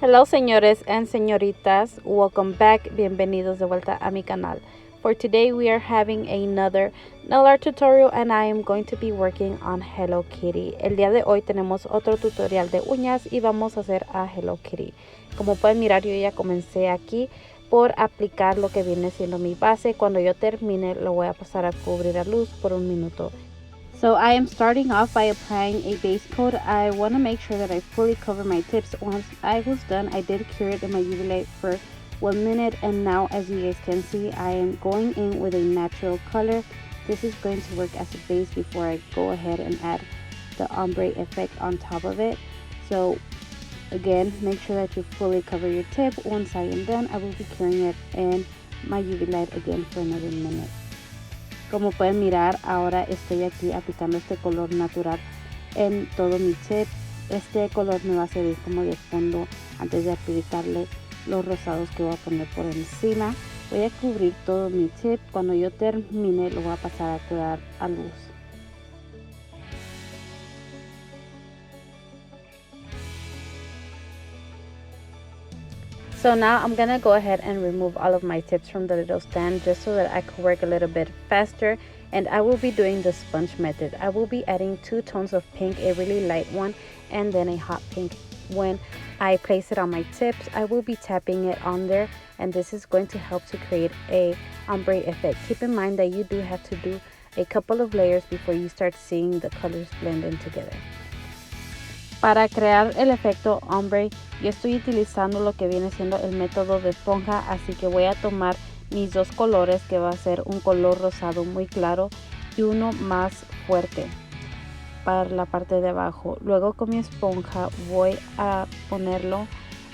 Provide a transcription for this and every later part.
Hello señores and señoritas, welcome back, bienvenidos de vuelta a mi canal. For today we are having another nail art tutorial and I am going to be working on Hello Kitty. El día de hoy tenemos otro tutorial de uñas y vamos a hacer a Hello Kitty. Como pueden mirar, yo ya comencé aquí por aplicar lo que viene siendo mi base. Cuando yo termine lo voy a pasar a cubrir a luz por un minuto. So I am starting off by applying a base coat. I want to make sure that I fully cover my tips. Once I was done, I did cure it in my UV light for 1 minute, and now as you guys can see, I am going in with a natural color. This is going to work as a base before I go ahead and add the ombre effect on top of it. So again, make sure that you fully cover your tip. Once I am done, I will be curing it in my UV light again for another minute. Como pueden mirar, ahora estoy aquí aplicando este color natural en todo mi tip. Este color me va a servir como de fondo antes de aplicarle los rosados que voy a poner por encima. Voy a cubrir todo mi tip. Cuando yo termine lo voy a pasar a curar a luz. So now I'm gonna go ahead and remove all of my tips from the little stand just so that I can work a little bit faster, and I will be doing the sponge method. I will be adding 2 tones of pink, a really light one and then a hot pink. When I place it on my tips, I will be tapping it on there, and this is going to help to create a ombre effect. Keep in mind that you do have to do a couple of layers before you start seeing the colors blend in together. Para crear el efecto ombre, yo estoy utilizando lo que viene siendo el método de esponja, así que voy a tomar mis dos colores, que va a ser un color rosado muy claro y uno más fuerte para la parte de abajo. Luego con mi esponja voy a ponerlo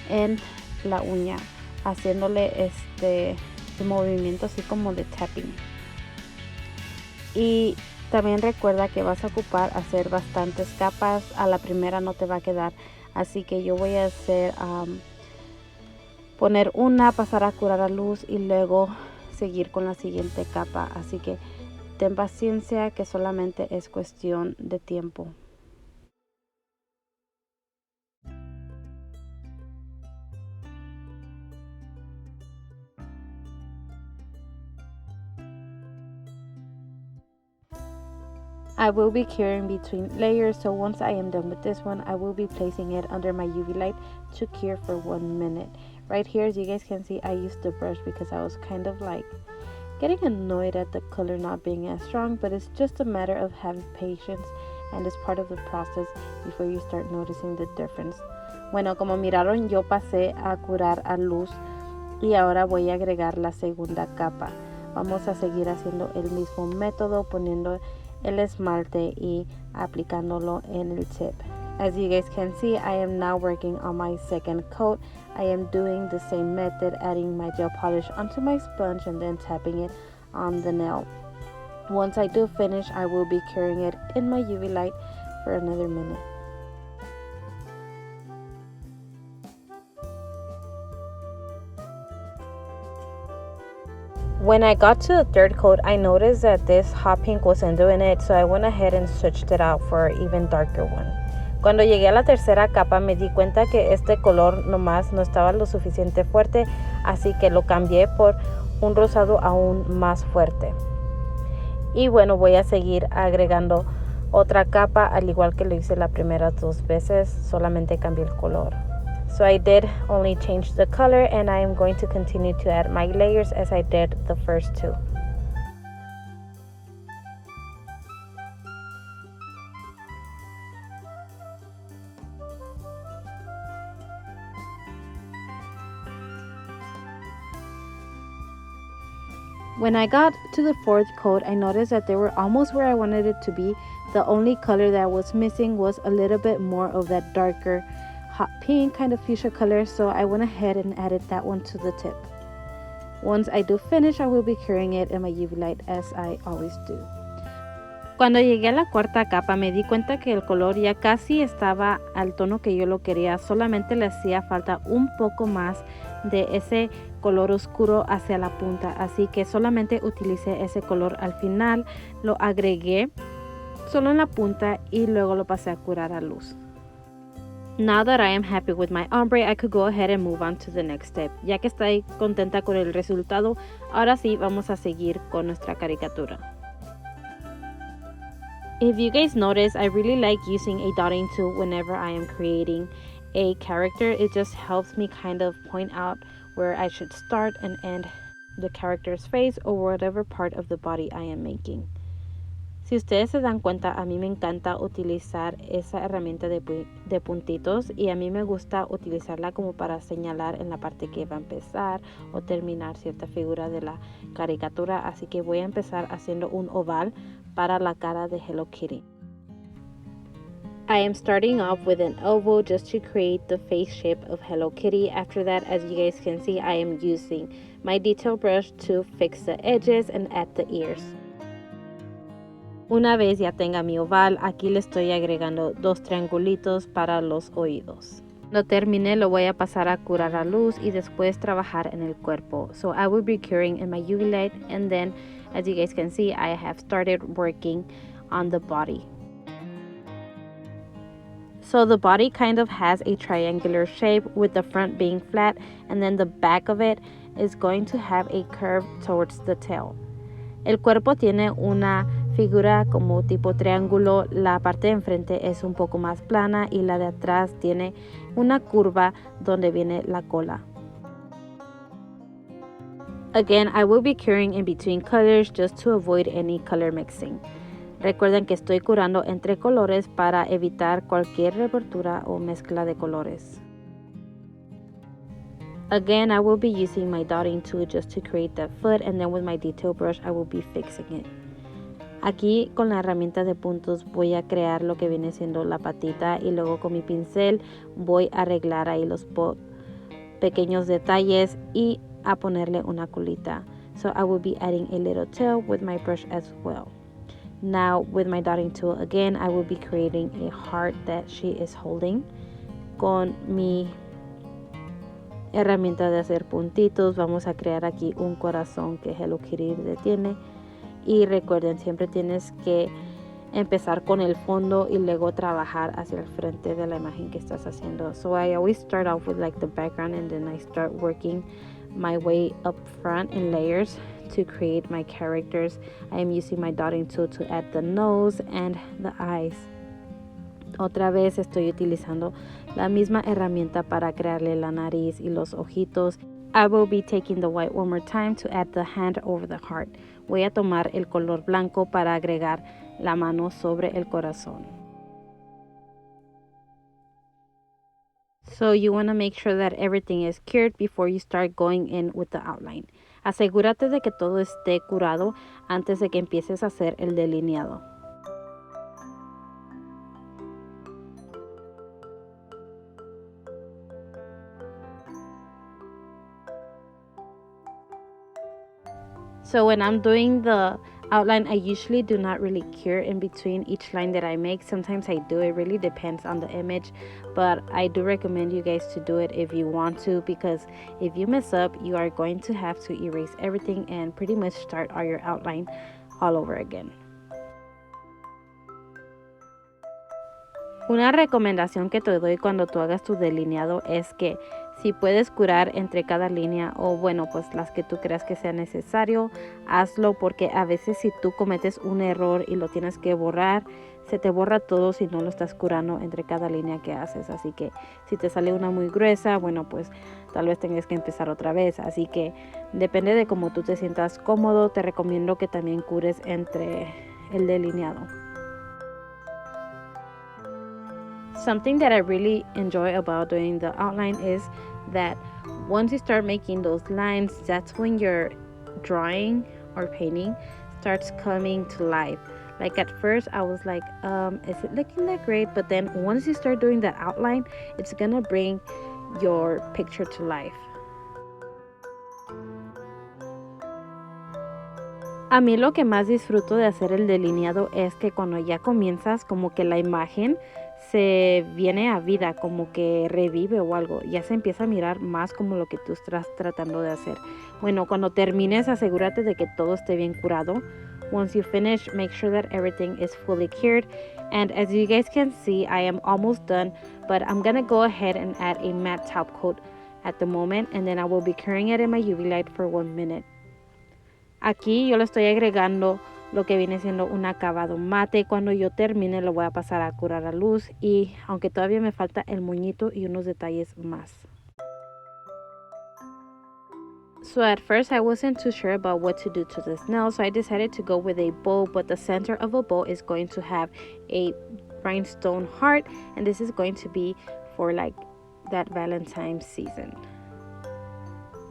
en la uña, haciéndole este movimiento así como de tapping. Y también recuerda que vas a ocupar hacer bastantes capas. A la primera no te va a quedar, así que yo voy a hacer poner una, pasar a curar a luz y luego seguir con la siguiente capa. Así que ten paciencia, que solamente es cuestión de tiempo. I will be curing between layers, so once I am done with this one, I will be placing it under my UV light to cure for 1 minute. Right here, as you guys can see, I used the brush because I was kind of like getting annoyed at the color not being as strong, but it's just a matter of having patience, and it's part of the process before you start noticing the difference. Bueno, como miraron, yo pasé a curar a luz y ahora voy a agregar la segunda capa. Vamos a seguir haciendo el mismo método, poniendo el esmalte y aplicándolo en el tip. As you guys can see, I am now working on my second coat. I am doing the same method, adding my gel polish onto my sponge and then tapping it on the nail. Once I do finish, I will be curing it in my UV light for another minute. When I got to the third coat, I noticed that this hot pink wasn't doing it, so I went ahead and switched it out for an even darker one. Cuando llegué a la tercera capa me di cuenta que este color nomás no estaba lo suficiente fuerte, así que lo cambié por un rosado aún más fuerte. Y bueno, voy a seguir agregando otra capa, al igual que lo hice las primeras 2 veces, solamente cambié el color. So I did only change the color, and I am going to continue to add my layers as I did the first 2. When I got to the 4th coat, I noticed that they were almost where I wanted it to be. The only color that was missing was a little bit more of that darker hot pink kind of fuchsia color, so I went ahead and added that one to the tip. Once I do finish, I will be curing it in my UV light as I always do. Cuando llegué a la cuarta capa me di cuenta que el color ya casi estaba al tono que yo lo quería, solamente le hacía falta un poco más de ese color oscuro hacia la punta, así que solamente utilicé ese color al final, lo agregué solo en la punta y luego lo pasé a curar a luz. Now that I am happy with my ombre, I could go ahead and move on to the next step. Ya que estoy contenta con el resultado, ahora sí vamos a seguir con nuestra caricatura. If you guys notice, I really like using a dotting tool whenever I am creating a character. It just helps me kind of point out where I should start and end the character's face or whatever part of the body I am making. Si ustedes se dan cuenta, a mí me encanta utilizar esa herramienta de puntitos y a mí me gusta utilizarla como para señalar en la parte que va a empezar o terminar cierta figura de la caricatura, así que voy a empezar haciendo un oval para la cara de Hello Kitty. I am starting off with an oval just to create the face shape of Hello Kitty. After that, as you guys can see, I am using my detail brush to fix the edges and add the ears. Una vez ya tenga mi oval, aquí le estoy agregando 2 triangulitos para los oídos. Cuando termine lo voy a pasar a curar a luz y después trabajar en el cuerpo. So I will be curing in my UV light, and then as you guys can see, I have started working on the body. So the body kind of has a triangular shape with the front being flat, and then the back of it is going to have a curve towards the tail. El cuerpo tiene una figura como tipo triángulo, la parte de enfrente es un poco más plana y la de atrás tiene una curva donde viene la cola. Again, I will be curing in between colors just to avoid any color mixing. Recuerden que estoy curando entre colores para evitar cualquier revoltura o mezcla de colores. Again, I will be using my dotting tool just to create that foot, and then with my detail brush I will be fixing it. Aquí con la herramienta de puntos voy a crear lo que viene siendo la patita y luego con mi pincel voy a arreglar ahí los pequeños detalles y a ponerle una colita. So I will be adding a little tail with my brush as well. Now with my dotting tool again, I will be creating a heart that she is holding. Con mi herramienta de hacer puntitos vamos a crear aquí un corazón que Hello Kitty detiene. Y recuerden, siempre tienes que empezar con el fondo y luego trabajar hacia el frente de la imagen que estás haciendo. So I always start off with like the background, and then I start working my way up front in layers to create my characters. I am using my dotting tool to add the nose and the eyes. Otra vez estoy utilizando la misma herramienta para crearle la nariz y los ojitos. I will be taking the white one more time to add the hand over the heart. Voy a tomar el color blanco para agregar la mano sobre el corazón. So you want to make sure that everything is cured before you start going in with the outline. Asegúrate de que todo esté curado antes de que empieces a hacer el delineado. So when I'm doing the outline, I usually do not really cure in between each line that I make. Sometimes I do. It really depends on the image, but I do recommend you guys to do it if you want to, because if you mess up, you are going to have to erase everything and pretty much start all your outline all over again. Una recomendación que te doy cuando tú hagas tu delineado es que si puedes curar entre cada línea, o bueno, pues las que tú creas que sea necesario, hazlo, porque a veces si tú cometes un error y lo tienes que borrar, se te borra todo si no lo estás curando entre cada línea que haces. Así que si te sale una muy gruesa, bueno, pues tal vez tengas que empezar otra vez. Así que depende de cómo tú te sientas cómodo, te recomiendo que también cures entre el delineado. Something that I really enjoy about doing the outline is that once you start making those lines, that's when your drawing or painting starts coming to life. Like at first I was like, is it looking that great? But then once you start doing that outline, it's gonna bring your picture to life. A mí lo que más disfruto de hacer el delineado es que cuando ya comienzas, como que la imagen se viene a vida, como que revive o algo, ya se empieza a mirar más como lo que tú estás tratando de hacer. Bueno, cuando termines, asegúrate de que todo esté bien curado. Once you finish, make sure that everything is fully cured. And as you guys can see, I am almost done but I'm gonna go ahead and add a matte top coat at the moment, and then I will be curing it in my UV light for 1 minute. Aquí yo le estoy agregando lo que viene siendo un acabado mate. Cuando yo termine lo voy a pasar a curar a luz, y aunque todavía me falta el moñito y unos detalles más. So at first I wasn't too sure about what to do to this nail, so I decided to go with a bow, but the center of a bow is going to have a rhinestone heart, and this is going to be for like that Valentine's season.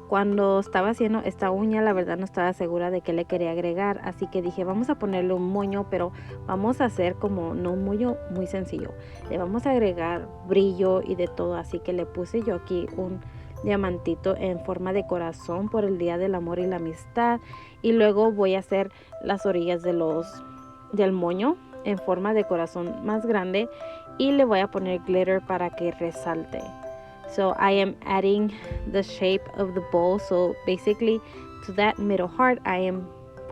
Cuando estaba haciendo esta uña, la verdad no estaba segura de qué le quería agregar, así que dije vamos a ponerle un moño, pero vamos a hacer como no un moño muy sencillo, le vamos a agregar brillo y de todo, así que le puse yo aquí un diamantito en forma de corazón por el día del amor y la amistad, y luego voy a hacer las orillas del moño en forma de corazón más grande, y le voy a poner glitter para que resalte. So I am adding the shape of the bowl, so basically to that middle heart I am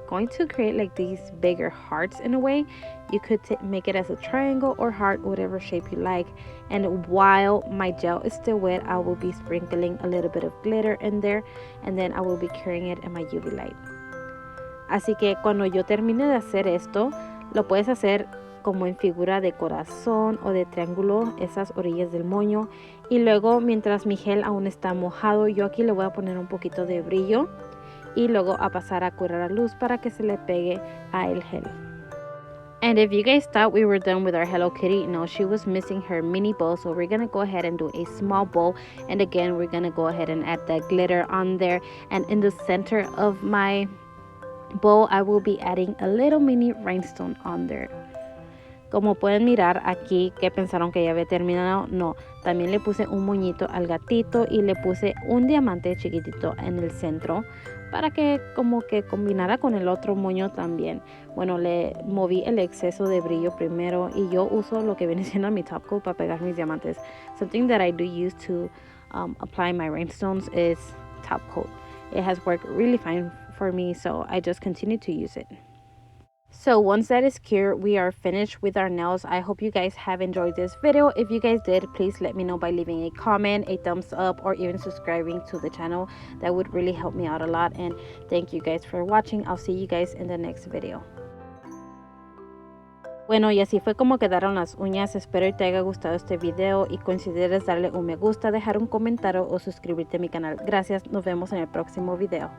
going to create like these bigger hearts in a way. You could make it as a triangle or heart, whatever shape you like, and while my gel is still wet I will be sprinkling a little bit of glitter in there, and then I will be curing it in my UV light. Así que cuando yo termine de hacer esto, lo puedes hacer como en figura de corazón o de triángulo, esas orillas del moño, y luego mientras mi gel aún está mojado, yo aquí le voy a poner un poquito de brillo y luego a pasar a curar a luz para que se le pegue a el gel. And if you guys thought we were done with our Hello Kitty, no, she was missing her mini bow, so we're gonna go ahead and do a small bow, and again we're gonna go ahead and add that glitter on there, and in the center of my bow I will be adding a little mini rhinestone on there. Como pueden mirar aquí, que pensaron que ya había terminado, no, también le puse un moñito al gatito y le puse un diamante chiquitito en el centro para que como que combinara con el otro moño también. Bueno, le moví el exceso de brillo primero, y yo uso lo que viene siendo mi top coat para pegar mis diamantes. Something that I do use to apply my rhinestones is top coat. It has worked really fine for me, so I just continue to use it. So once that is cured, we are finished with our nails. I hope you guys have enjoyed this video. If you guys did, please let me know by leaving a comment, a thumbs up, or even subscribing to the channel. That would really help me out a lot, and thank you guys for watching. I'll see you guys in the next video. Bueno, y así fue como quedaron las uñas. Espero que te haya gustado este video y consideres darle un me gusta, dejar un comentario o suscribirte a mi canal. Gracias, nos vemos en el próximo video.